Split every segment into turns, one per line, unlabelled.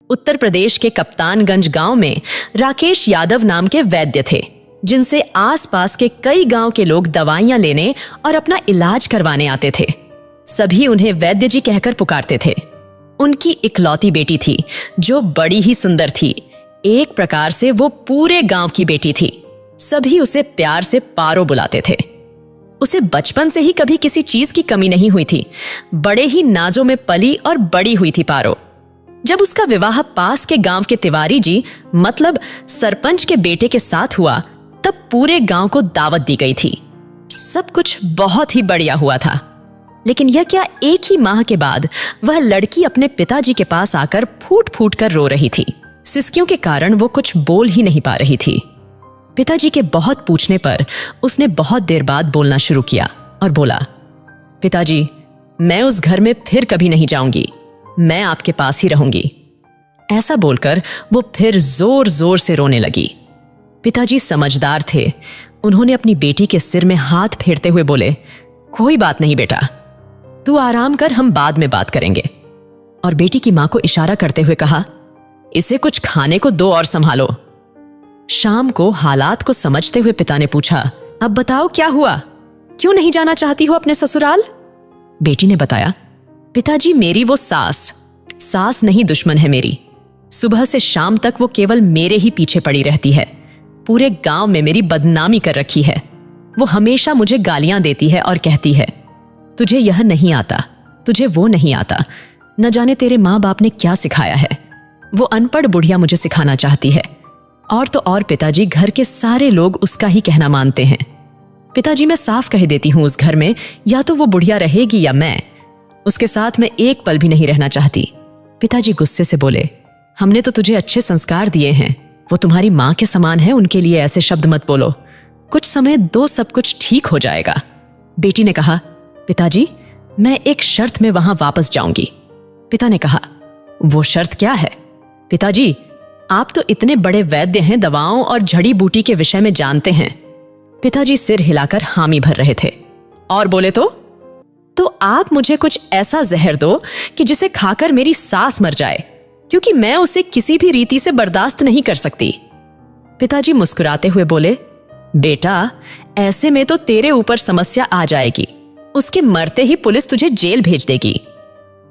उत्तर प्रदेश के कप्तानगंज गांव में राकेश यादव नाम के वैद्य थे, जिनसे आसपास के कई गांव के लोग दवाइयां लेने और अपना इलाज करवाने आते थे। सभी उन्हें वैद्य जी कहकर पुकारते थे। उनकी इकलौती बेटी थी जो बड़ी ही सुंदर थी। एक प्रकार से वो पूरे गांव की बेटी थी। सभी उसे प्यार से पारो बुलाते थे। उसे बचपन से ही कभी किसी चीज की कमी नहीं हुई थी। बड़े ही नाजों में पली और बड़ी हुई थी पारो। जब उसका विवाह पास के गांव के तिवारी जी मतलब सरपंच के बेटे के साथ हुआ, तब पूरे गांव को दावत दी गई थी। सब कुछ बहुत ही बढ़िया हुआ था। लेकिन यह क्या, एक ही माह के बाद वह लड़की अपने पिताजी के पास आकर फूट फूट कर रो रही थी। सिसकियों के कारण वो कुछ बोल ही नहीं पा रही थी। पिताजी के बहुत पूछने पर उसने बहुत देर बाद बोलना शुरू किया और बोला, पिताजी, मैं उस घर में फिर कभी नहीं जाऊंगी, मैं आपके पास ही रहूंगी। ऐसा बोलकर वो फिर जोर जोर से रोने लगी। पिताजी समझदार थे। उन्होंने अपनी बेटी के सिर में हाथ फेरते हुए बोले, कोई बात नहीं बेटा, तू आराम कर, हम बाद में बात करेंगे। और बेटी की मां को इशारा करते हुए कहा, इसे कुछ खाने को दो और संभालो। शाम को हालात को समझते हुए पिता ने पूछा, अब बताओ क्या हुआ, क्यों नहीं जाना चाहती हो अपने ससुराल? बेटी ने बताया, पिताजी, मेरी वो सास नहीं दुश्मन है मेरी। सुबह से शाम तक वो केवल मेरे ही पीछे पड़ी रहती है। पूरे गांव में मेरी बदनामी कर रखी है। वो हमेशा मुझे गालियां देती है और कहती है, तुझे यह नहीं आता, तुझे वो नहीं आता, न जाने तेरे माँ बाप ने क्या सिखाया है। वो अनपढ़ बुढ़िया मुझे सिखाना चाहती है। और तो और पिताजी, घर के सारे लोग उसका ही कहना मानते हैं। पिताजी, मैं साफ कह देती हूं, उस घर में या तो वो बुढ़िया रहेगी या मैं। उसके साथ मैं एक पल भी नहीं रहना चाहती। पिताजी गुस्से से बोले, हमने तो तुझे अच्छे संस्कार दिए हैं, वो तुम्हारी माँ के समान है, उनके लिए ऐसे शब्द मत बोलो। कुछ समय दो, सब कुछ ठीक हो जाएगा। बेटी ने कहा, पिताजी, मैं एक शर्त में वहां वापस जाऊंगी। पिता ने कहा, वो शर्त क्या है? पिताजी, आप तो इतने बड़े वैद्य हैं, दवाओं और जड़ी बूटी के विषय में जानते हैं। पिताजी सिर हिलाकर हामी भर रहे थे और बोले, तो आप मुझे कुछ ऐसा जहर दो कि जिसे खाकर मेरी सास मर जाए, क्योंकि मैं उसे किसी भी रीति से बर्दाश्त नहीं कर सकती। पिताजी मुस्कुराते हुए बोले, बेटा, ऐसे में तो तेरे ऊपर समस्या आ जाएगी। उसके मरते ही पुलिस तुझे जेल भेज देगी।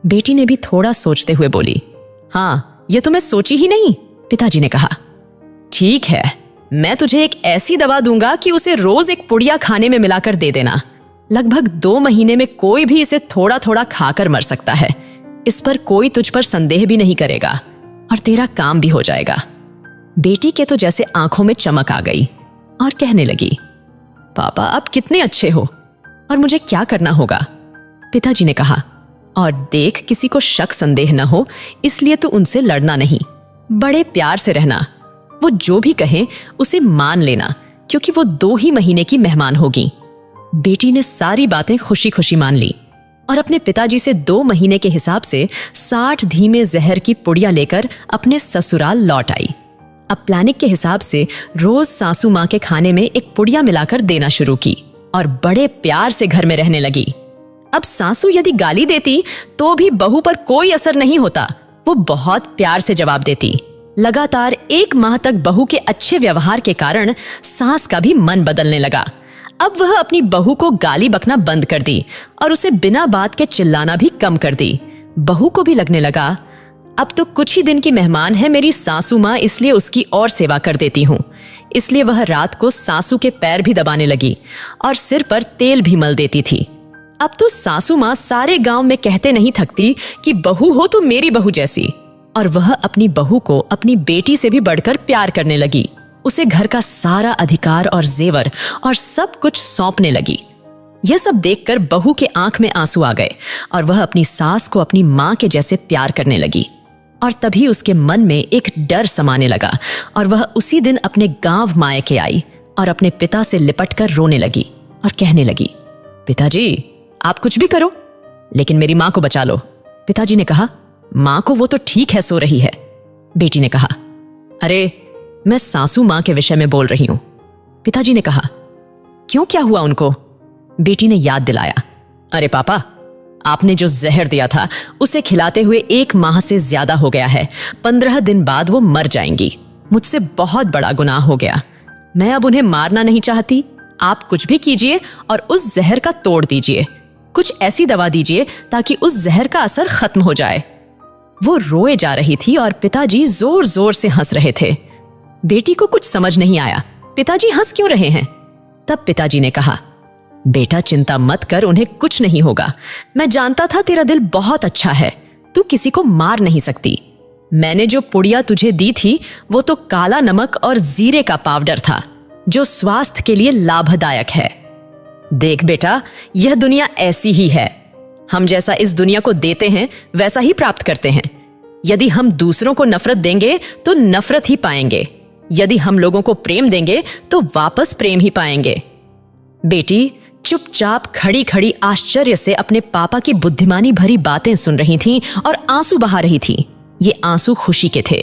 बेटी ने भी थोड़ा सोचते हुए बोली, हाँ, ये तो मैं सोची ही नहीं। पिताजी ने कहा, ठीक है, मैं तुझे एक ऐसी दवा दूंगा कि उसे रोज एक पुड़िया खाने में मिलाकर दे देना। लगभग 2 महीने में कोई भी इसे थोड़ा थोड़ा खाकर मर सकता है। इस पर कोई तुझ पर संदेह भी नहीं करेगा और तेरा काम भी हो जाएगा। बेटी के तो जैसे आंखों में चमक आ गई और कहने लगी, पापा, आप कितने अच्छे हो और मुझे क्या करना होगा? पिताजी ने कहा, और देख, किसी को शक संदेह न हो, इसलिए तू उनसे लड़ना नहीं, बड़े प्यार से रहना। वो जो भी कहें उसे मान लेना, क्योंकि वो 2 ही महीने की मेहमान होगी। बेटी ने सारी बातें खुशी खुशी मान ली और अपने पिताजी से 2 महीने के हिसाब से 60 धीमे जहर की पुड़िया लेकर अपने ससुराल लौट आई। अब प्लानिक के हिसाब से रोज सासू माँ के खाने में एक पुड़िया मिलाकर देना शुरू की और बड़े प्यार से घर में रहने लगी। अब सासू यदि गाली देती तो भी बहू पर कोई असर नहीं होता। वो बहुत प्यार से जवाब देती। लगातार 1 माह तक बहू के अच्छे व्यवहार के कारण सास का भी मन बदलने लगा। अब वह अपनी बहू को गाली बकना बंद कर दी और उसे बिना बात के चिल्लाना भी कम कर दी। बहू को भी लगने लगा, अब तो कुछ ही दिन की मेहमान है मेरी सासू माँ, इसलिए उसकी और सेवा कर देती हूँ। इसलिए वह रात को सासू के पैर भी दबाने लगी और सिर पर तेल भी मल देती थी। अब तो सासू माँ सारे गांव में कहते नहीं थकती कि बहू हो तो मेरी बहू जैसी। और वह अपनी बहू को अपनी बेटी से भी बढ़कर प्यार करने लगी। उसे घर का सारा अधिकार और जेवर और सब कुछ सौंपने लगी। यह सब देखकर बहू के आंख में आंसू आ गए और वह अपनी सास को अपनी माँ के जैसे प्यार करने लगी। और तभी उसके मन में एक डर समाने लगा और वह उसी दिन अपने गांव मायके आई और अपने पिता से लिपटकर रोने लगी और कहने लगी, पिताजी, आप कुछ भी करो लेकिन मेरी माँ को बचा लो। पिताजी ने कहा, माँ को वो तो ठीक है, सो रही है। बेटी ने कहा, अरे मैं सासू माँ के विषय में बोल रही हूं। पिताजी ने कहा, क्यों, क्या हुआ उनको? बेटी ने याद दिलाया, अरे पापा, आपने जो जहर दिया था उसे खिलाते हुए 1 माह से ज्यादा हो गया है। 15 दिन बाद वो मर जाएंगी। मुझसे बहुत बड़ा गुनाह हो गया। मैं अब उन्हें मारना नहीं चाहती। आप कुछ भी कीजिए और उस जहर का तोड़ दीजिए। कुछ ऐसी दवा दीजिए ताकि उस जहर का असर खत्म हो जाए। वो रोए जा रही थी और पिताजी जोर जोर से हंस रहे थे। बेटी को कुछ समझ नहीं आया, पिताजी हंस क्यों रहे हैं? तब पिताजी ने कहा, बेटा चिंता मत कर, उन्हें कुछ नहीं होगा। मैं जानता था तेरा दिल बहुत अच्छा है, तू किसी को मार नहीं सकती। मैंने जो पुड़िया तुझे दी थी वो तो काला नमक और जीरे का पाउडर था, जो स्वास्थ्य के लिए लाभदायक है। देख बेटा, यह दुनिया ऐसी ही है। हम जैसा इस दुनिया को देते हैं वैसा ही प्राप्त करते हैं। यदि हम दूसरों को नफरत देंगे तो नफरत ही पाएंगे। यदि हम लोगों को प्रेम देंगे तो वापस प्रेम ही पाएंगे। बेटी चुपचाप खड़ी खड़ी आश्चर्य से अपने पापा की बुद्धिमानी भरी बातें सुन रही थी और आंसू बहा रही थी। ये आंसू खुशी के थे।